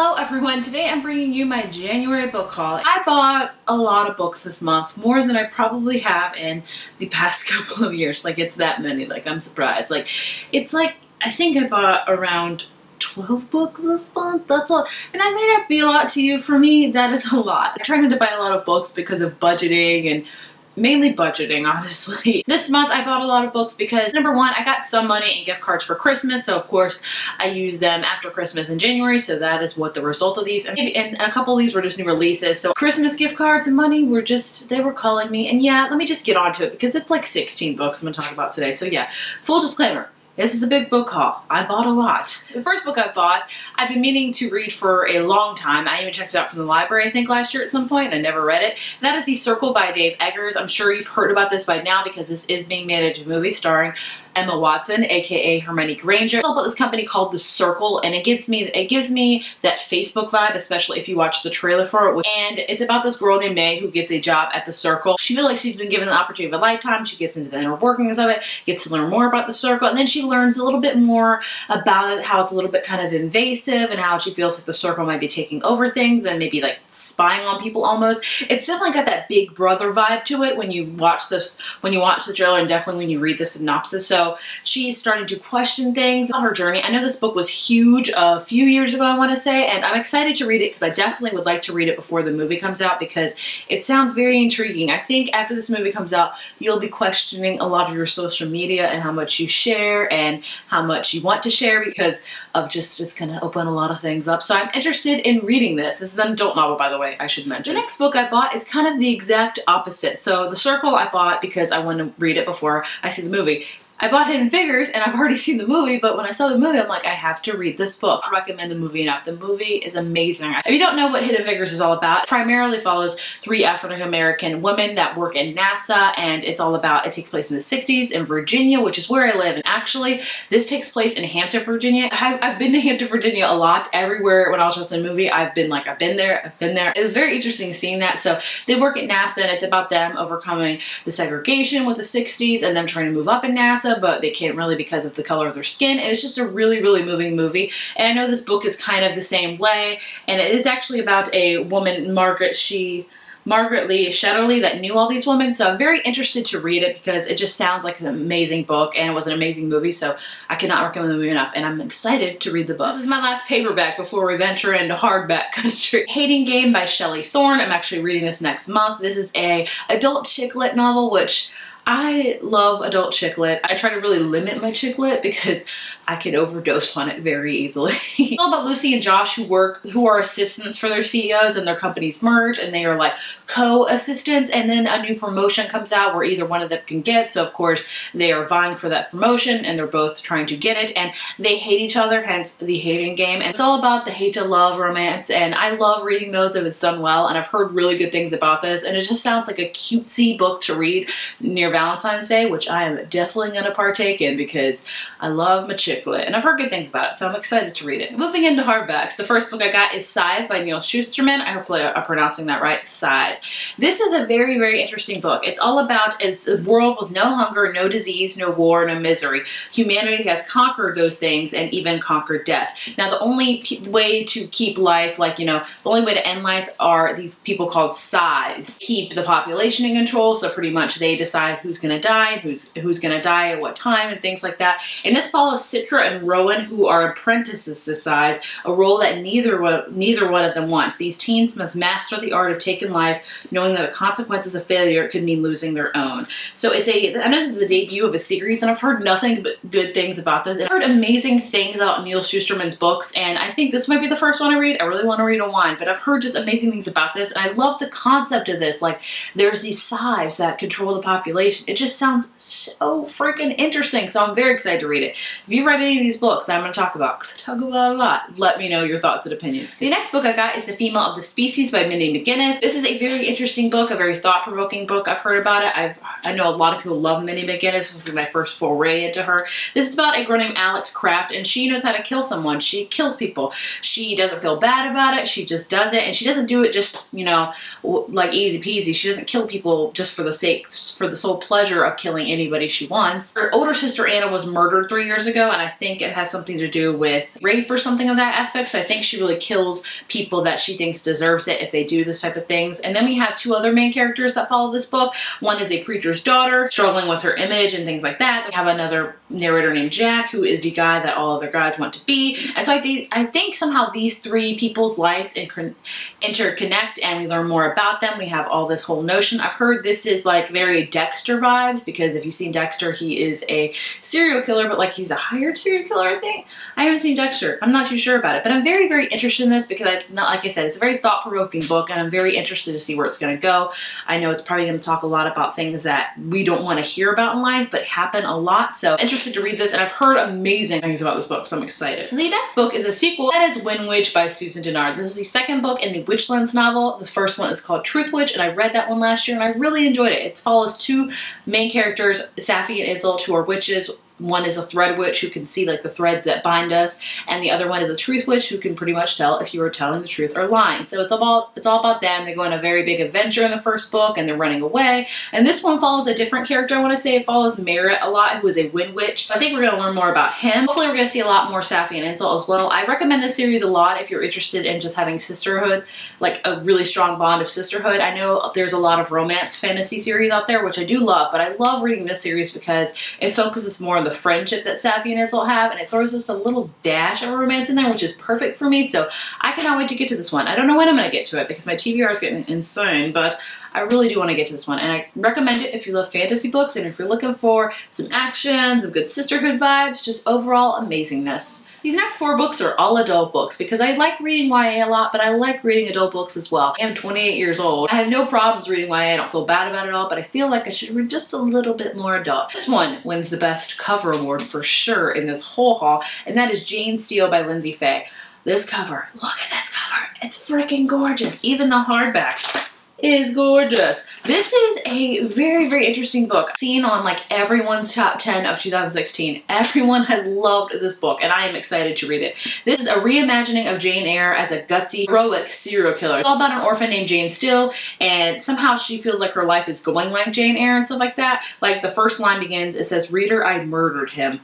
Hello everyone, today I'm bringing you my January book haul. I bought a lot of books this month, more than I probably have in the past couple of years. Like, it's that many, like, I'm surprised. Like, it's like, I think I bought around 12 books this month, that's all. And that may not be a lot to you. For me, that is a lot. I try not to buy a lot of books because of budgeting and mainly budgeting, honestly. This month I bought a lot of books because, number one, I got some money in gift cards for Christmas, so of course I used them after Christmas in January, so that is what the result of these. And a couple of these were just new releases, so Christmas gift cards and money were just, they were calling me. And yeah, let me just get onto it because it's like 16 books I'm gonna talk about today. So yeah, full disclaimer. This is a big book haul. I bought a lot. The first book I bought, I've been meaning to read for a long time. I even checked it out from the library, I think, last year at some point, and I never read it. That is The Circle by Dave Eggers. I'm sure you've heard about this by now because this is being made into a movie starring Emma Watson, aka Hermione Granger. It's all about this company called The Circle, and it gives me that Facebook vibe, especially if you watch the trailer for it. And it's about this girl named May who gets a job at The Circle. She feels like she's been given the opportunity of a lifetime. She gets into the inner workings of it, gets to learn more about The Circle, and then she learns a little bit more about it, how it's a little bit kind of invasive, and how she feels like The Circle might be taking over things and maybe like spying on people almost. It's definitely got that Big Brother vibe to it when you watch the trailer, and definitely when you read the synopsis. So she's starting to question things on her journey. I know this book was huge a few years ago, I want to say, and I'm excited to read it because I definitely would like to read it before the movie comes out because it sounds very intriguing. I think after this movie comes out, you'll be questioning a lot of your social media and how much you share and how much you want to share because of just gonna open a lot of things up. So I'm interested in reading this. This is an adult novel, by the way, I should mention. The next book I bought is kind of the exact opposite. So The Circle I bought because I want to read it before I see the movie. I bought Hidden Figures and I've already seen the movie, but when I saw the movie, I'm like, I have to read this book. I recommend the movie enough. The movie is amazing. If you don't know what Hidden Figures is all about, it primarily follows 3 African-American women that work in NASA, and it's all about, it takes place in the 60s in Virginia, which is where I live. And actually, this takes place in Hampton, Virginia. I've been to Hampton, Virginia a lot. Everywhere when I was watching the movie, I've been like, I've been there. It was very interesting seeing that. So they work at NASA, and it's about them overcoming the segregation with the 60s and them trying to move up in NASA, but they can't really because of the color of their skin. And it's just a really, really moving movie. And I know this book is kind of the same way. And it is actually about a woman, Margaret Lee Shetterly, that knew all these women. So I'm very interested to read it because it just sounds like an amazing book, and it was an amazing movie. So I cannot recommend the movie enough, and I'm excited to read the book. This is my last paperback before we venture into hardback country. Hating Game by Shelley Thorne. I'm actually reading this next month. This is a adult chick lit novel, which I love adult chick lit. I try to really limit my chick lit because I can overdose on it very easily. It's all about Lucy and Josh who are assistants for their CEOs, and their companies merge, and they are like co-assistants, and then a new promotion comes out where either one of them can get. So of course they are vying for that promotion, and they're both trying to get it, and they hate each other, hence the Hating Game. And it's all about the hate to love romance, and I love reading those if it's done well, and I've heard really good things about this, and it just sounds like a cutesy book to read near Valentine's Day, which I am definitely going to partake in because I love my chick lit, and I've heard good things about it, so I'm excited to read it. Moving into hardbacks, the first book I got is Scythe by Neil Shusterman. I hope I'm pronouncing that right, Scythe. This is a very, very interesting book. It's all about, it's a world with no hunger, no disease, no war, no misery. Humanity has conquered those things and even conquered death. Now, the only way to keep life, like, you know, the only way to end life are these people called scythes. Keep the population in control, so pretty much they decide who's going to die, who's going to die at what time, and things like that. And this follows Citra and Rowan, who are apprentices to scythes, a role that neither one of them wants. These teens must master the art of taking life, knowing that the consequences of failure could mean losing their own. So it's I know this is a debut of a series, and I've heard nothing but good things about this. And I've heard amazing things about Neil Shusterman's books, and I think this might be the first one I read. I really want to read one, but I've heard just amazing things about this, and I love the concept of this. Like, there's these scythes that control the population. It just sounds so freaking interesting, so I'm very excited to read it. If you've read any of these books that I'm going to talk about, because I talk about a lot, let me know your thoughts and opinions. The next book I got is The Female of the Species by Mindy McGinnis. This is a very interesting book, a very thought-provoking book. I've heard about it. I know a lot of people love Mindy McGinnis. This was my first foray into her. This is about a girl named Alex Kraft, and she knows how to kill someone. She kills people. She doesn't feel bad about it. She just does it, and she doesn't do it just, you know, like easy peasy. She doesn't kill people just for the sole pleasure of killing anybody she wants. Her older sister Anna was murdered 3 years ago, and I think it has something to do with rape or something of that aspect. So I think she really kills people that she thinks deserves it if they do this type of things. And then we have two other main characters that follow this book. One is a preacher's daughter struggling with her image and things like that. We have another narrator named Jack, who is the guy that all other guys want to be. And so I think somehow these three people's lives interconnect, and we learn more about them. We have all this whole notion. I've heard this is like very Dexter vibes, because if you've seen Dexter, he is a serial killer, but like he's a hired serial killer, I think. I haven't seen Dexter. I'm not too sure about it, but I'm very, very interested in this because, like I said, it's a very thought-provoking book, and I'm very interested to see where it's going to go. I know it's probably going to talk a lot about things that we don't want to hear about in life, but happen a lot. So I'm interested to read this, and I've heard amazing things about this book, so I'm excited. The next book is a sequel. That is Wind Witch by Susan Dennard. This is the second book in the Witchlands novel. The first one is called Truth Witch, and I read that one last year, and I really enjoyed it. It follows two main characters, Safi and Isolde, who are witches. One is a thread witch who can see like the threads that bind us, and the other one is a truth witch who can pretty much tell if you are telling the truth or lying. So it's all about them. They go on a very big adventure in the first book, and they're running away. And this one follows a different character. I want to say it follows Merritt a lot, who is a wind witch. I think we're going to learn more about him. Hopefully we're going to see a lot more Safi and Isolde as well. I recommend this series a lot if you're interested in just having sisterhood, like a really strong bond of sisterhood. I know there's a lot of romance fantasy series out there, which I do love, but I love reading this series because it focuses more on the friendship that Safi and Isolde have, and it throws just a little dash of romance in there, which is perfect for me. So I cannot wait to get to this one. I don't know when I'm going to get to it because my TBR is getting insane, but I really do want to get to this one, and I recommend it if you love fantasy books and if you're looking for some action, some good sisterhood vibes, just overall amazingness. These next 4 books are all adult books because I like reading YA a lot, but I like reading adult books as well. I am 28 years old. I have no problems reading YA. I don't feel bad about it at all, but I feel like I should read just a little bit more adult. This one wins the best cover award for sure in this whole haul, and that is Jane Steele by Lindsay Fay. This cover, look at this cover. It's freaking gorgeous. Even the hardback is gorgeous. This is a very, very interesting book. Seen on like everyone's top 10 of 2016. Everyone has loved this book, and I am excited to read it. This is a reimagining of Jane Eyre as a gutsy, heroic serial killer. It's all about an orphan named Jane Steele, and somehow she feels like her life is going like Jane Eyre and stuff like that. Like the first line begins, it says, "Reader, I murdered him."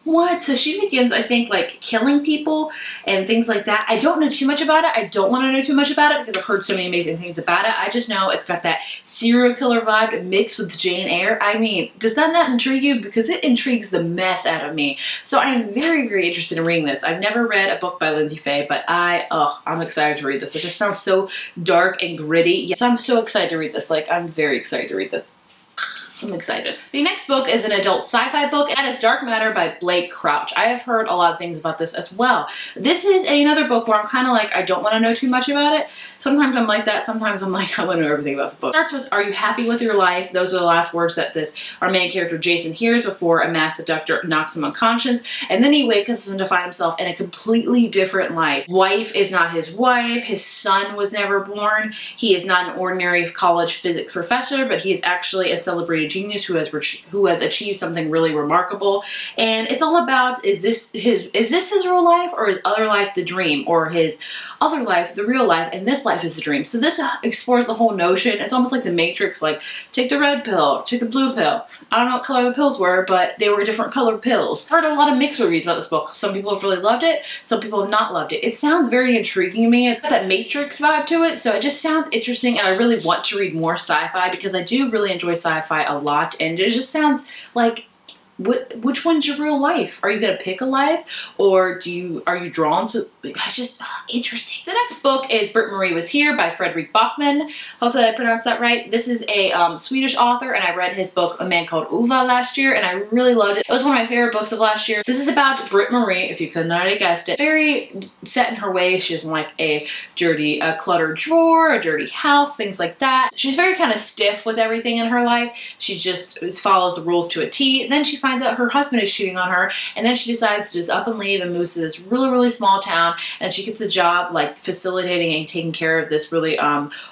What? So she begins, I think, like killing people and things like that. I don't know too much about it. I don't want to know too much about it because I've heard so many amazing things about it. I just know it's got that serial killer vibe mixed with Jane Eyre. I mean, does that not intrigue you? Because it intrigues the mess out of me. So I am very, very interested in reading this. I've never read a book by Lindsay Fay, but I'm excited to read this. It just sounds so dark and gritty. Yeah, so I'm so excited to read this. Like, I'm very excited to read this. I'm excited. The next book is an adult sci-fi book, and that is Dark Matter by Blake Crouch. I have heard a lot of things about this as well. This is another book where I'm kind of like, I don't want to know too much about it. Sometimes I'm like that. Sometimes I'm like, I want to know everything about the book. It starts with, "Are you happy with your life?" Those are the last words that our main character Jason hears before a mass abductor knocks him unconscious, and then he wakes up to find himself in a completely different life. Wife is not his wife. His son was never born. He is not an ordinary college physics professor, but he is actually a celebrated genius who has achieved something really remarkable. And it's all about, is this his real life, or is other life the dream, or his other life the real life and this life is the dream? So this explores the whole notion. It's almost like the Matrix, like take the red pill, take the blue pill. I don't know what color the pills were, but they were different colored pills. I've heard a lot of mixed reviews about this book. Some people have really loved it, some people have not loved it. It sounds very intriguing to me. It's got that Matrix vibe to it, so it just sounds interesting, and I really want to read more sci-fi because I do really enjoy sci-fi a lot, and it just sounds like, which one's your real life? Are you going to pick a life, or are you drawn to? It's just interesting. The next book is Bert Murray Was Here by Fredrik Backman. Hopefully I pronounced that right. This is a Swedish author, and I read his book A Man Called Ove last year, and I really loved it. It was one of my favorite books of last year. This is about Britt-Marie, if you couldn't already guessed it. Very set in her ways. She doesn't like a dirty cluttered drawer, a dirty house, things like that. She's very kind of stiff with everything in her life. She just follows the rules to a T. Then she finds out her husband is cheating on her, and then she decides to just up and leave and moves to this really, really small town, and she gets a job like facilitating and taking care of this really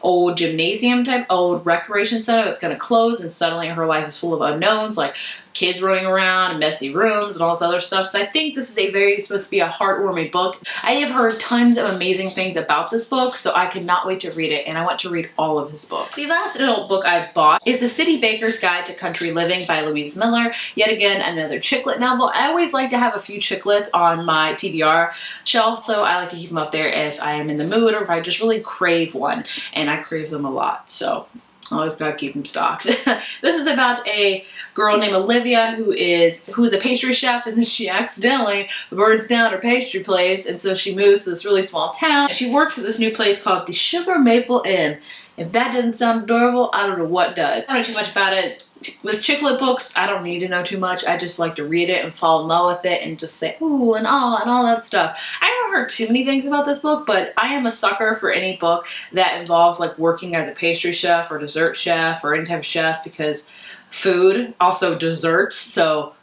old gymnasium type, old recreation center that's going to close, and suddenly her life is full of unknowns, like kids running around and messy rooms and all this other stuff. So I think this is supposed to be a heartwarming book. I have heard tons of amazing things about this book, so I cannot wait to read it, and I want to read all of his books. The last adult book I've bought is The City Baker's Guide to Country Living by Louise Miller. Yet again, another chick lit novel. I always like to have a few chick lits on my TBR shelf, so I like to keep them up there if I am in the mood or if I just really crave one, and I crave them a lot, so always gotta keep them stocked. This is about a girl named Olivia who is a pastry chef, and then she accidentally burns down her pastry place, and so she moves to this really small town. She works at this new place called the Sugar Maple Inn. If that doesn't sound adorable, I don't know what does. I don't know too much about it. With chick lit books, I don't need to know too much. I just like to read it and fall in love with it and just say ooh and all that stuff. I haven't heard too many things about this book, but I am a sucker for any book that involves like working as a pastry chef or dessert chef or any type of chef, because food, also desserts, so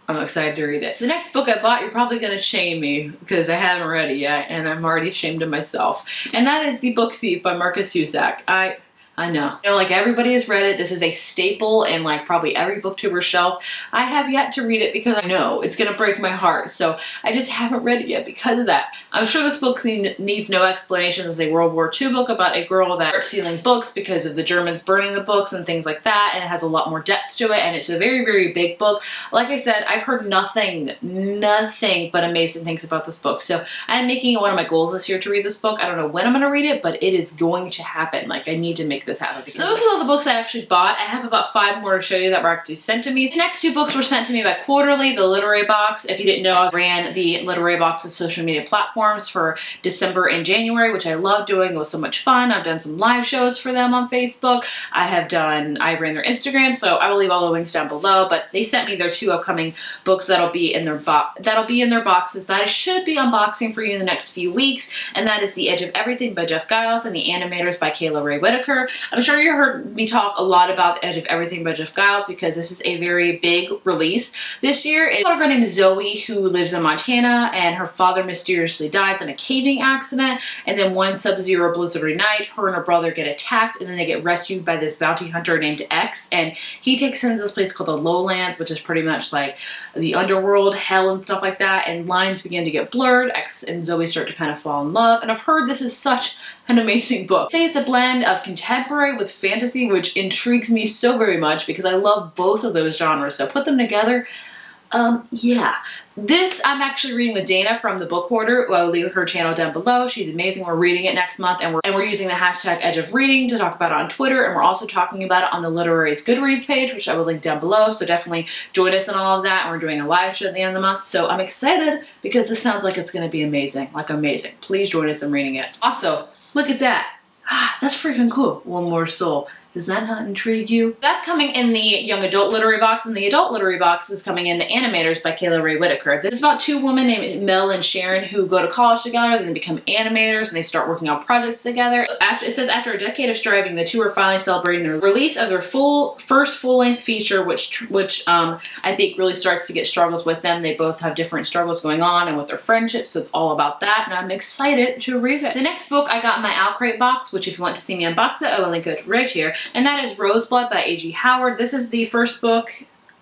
I'm excited to read it. The next book I bought, you're probably going to shame me because I haven't read it yet, and I'm already ashamed of myself. And that is The Book Thief by Markus Zusak. I know. You know, like everybody has read it. This is a staple in like probably every booktuber shelf. I have yet to read it because I know it's gonna break my heart. So I just haven't read it yet because of that. I'm sure this book needs no explanation. This is a World War II book about a girl that starts stealing books because of the Germans burning the books and things like that. And it has a lot more depth to it. And it's a very, very big book. Like I said, I've heard nothing but amazing things about this book. So I'm making it one of my goals this year to read this book. I don't know when I'm gonna read it, but it is going to happen. Like I need to make this happen. So those are all the books I actually bought. I have about 5 more to show you that were actually sent to me. The next 2 books were sent to me by Quarterly, the literary box. If you didn't know, I ran the literary box's social media platforms for December and January, which I love doing. It was so much fun. I've done some live shows for them on Facebook. I ran their Instagram, so I will leave all the links down below, but they sent me their 2 upcoming books that'll be in their boxes that I should be unboxing for you in the next few weeks, and that is The Edge of Everything by Jeff Giles and The Animators by Kayla Ray Whitaker. I'm sure you heard me talk a lot about The Edge of Everything by Jeff Giles because this is a very big release this year. It's a girl named Zoe who lives in Montana, and her father mysteriously dies in a caving accident, and then one sub-zero blizzardy night, her and her brother get attacked, and then they get rescued by this bounty hunter named X, and he takes them to this place called the Lowlands, which is pretty much like the underworld, hell and stuff like that, and lines begin to get blurred. X and Zoe start to kind of fall in love, and I've heard this is such an amazing book. I'd say it's a blend of contemporary with fantasy, which intrigues me so very much because I love both of those genres. So put them together, yeah. This I'm actually reading with Dana from the Book Hoarder. I'll leave her channel down below. She's amazing. We're reading it next month, and we're using the hashtag Edge of Reading to talk about it on Twitter, and we're also talking about it on the Literary's Goodreads page, which I will link down below. So definitely join us in all of that. And we're doing a live show at the end of the month, so I'm excited because this sounds like it's going to be amazing. Like amazing. Please join us in reading it. Also, look at that. That's freaking cool. One More Soul. Does that not intrigue you? That's coming in the young adult literary box, and the adult literary box is coming in The Animators by Kayla Ray Whitaker. This is about 2 women named Mel and Sharon who go to college together, then they become animators, and they start working on projects together. It says after a decade of striving, the 2 are finally celebrating the release of their first full-length feature, which I think really starts to get struggles with them. They both have different struggles going on and with their friendships, so it's all about that, and I'm excited to read it. The next book I got in my Outcrate box, which if you want to see me unbox it, I will link it right here. And that is Roseblood by A.G. Howard. This is the first book.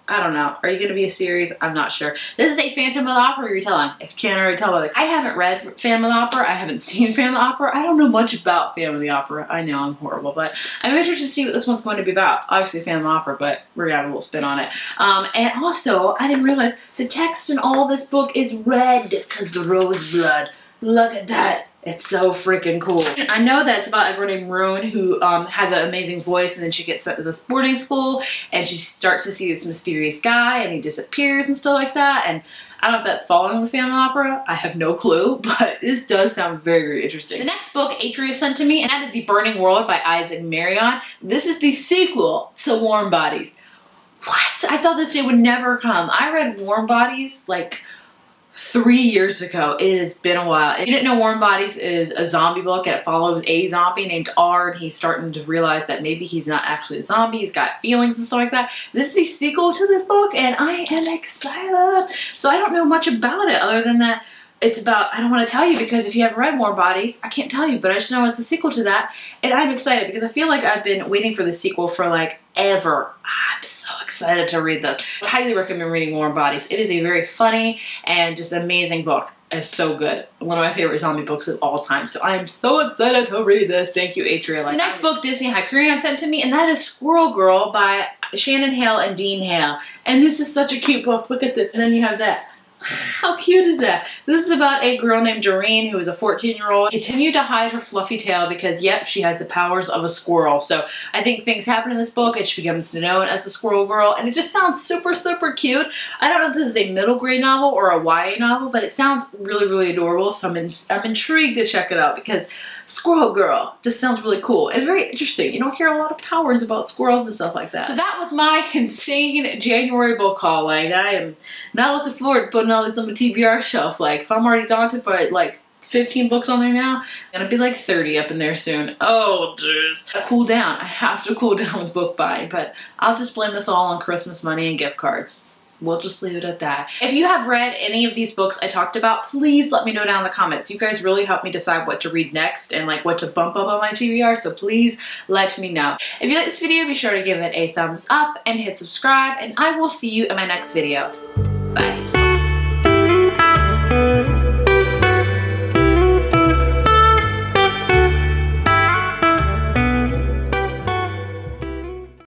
I don't know. Are you going to be a series? I'm not sure. This is a Phantom of the Opera retelling. If you can't already tell by the... I haven't read Phantom of the Opera. I haven't seen Phantom of the Opera. I don't know much about Phantom of the Opera. I know I'm horrible, but I'm interested to see what this one's going to be about. Obviously Phantom of the Opera, but we're going to have a little spin on it. And also, I didn't realize the text in all this book is red because the roseblood. Look at that. It's so freaking cool. I know that it's about a girl named Rune who has an amazing voice, and then she gets sent to this boarding school, and she starts to see this mysterious guy, and he disappears and stuff like that. And I don't know if that's following the Phantom Opera. I have no clue, but this does sound very, very interesting. The next book Atria sent to me, and that is The Burning World by Isaac Marion. This is the sequel to Warm Bodies. What? I thought this day would never come. I read Warm Bodies like 3 years ago. It has been a while. If you didn't know, Warm Bodies is a zombie book, and it follows a zombie named R, and he's starting to realize that maybe he's not actually a zombie. He's got feelings and stuff like that. This is the sequel to this book, and I am excited. So I don't know much about it other than that It's about, I don't want to tell you because if you haven't read Warm Bodies, I can't tell you, but I just know it's a sequel to that. And I'm excited because I feel like I've been waiting for the sequel for like ever. I'm so excited to read this. I highly recommend reading Warm Bodies. It is a very funny and just amazing book. It's so good. One of my favorite zombie books of all time. So I'm so excited to read this. Thank you, Atria. The next book Disney Hyperion sent to me, and that is Squirrel Girl by Shannon Hale and Dean Hale. And this is such a cute book. Look at this. And then you have that. How cute is that? This is about a girl named Doreen who is a 14-year-old. Continued to hide her fluffy tail because, yep, she has the powers of a squirrel. So I think things happen in this book and she becomes known as a Squirrel Girl. And it just sounds super, super cute. I don't know if this is a middle grade novel or a YA novel, but it sounds really, really adorable. So I'm intrigued to check it out because Squirrel Girl just sounds really cool and very interesting. You don't hear a lot of powers about squirrels and stuff like that. So that was my insane January book haul. Like, I am not looking forward to putting all these on my TBR shelf. Like, if I'm already daunted by like 15 books on there now, I'm gonna be like 30 up in there soon. Oh, jeez. I cool down. I have to cool down with book buying, but I'll just blame this all on Christmas money and gift cards. We'll just leave it at that. If you have read any of these books I talked about, please let me know down in the comments. You guys really help me decide what to read next and like what to bump up on my TBR, so please let me know. If you like this video, be sure to give it a thumbs up and hit subscribe, and I will see you in my next video. Bye.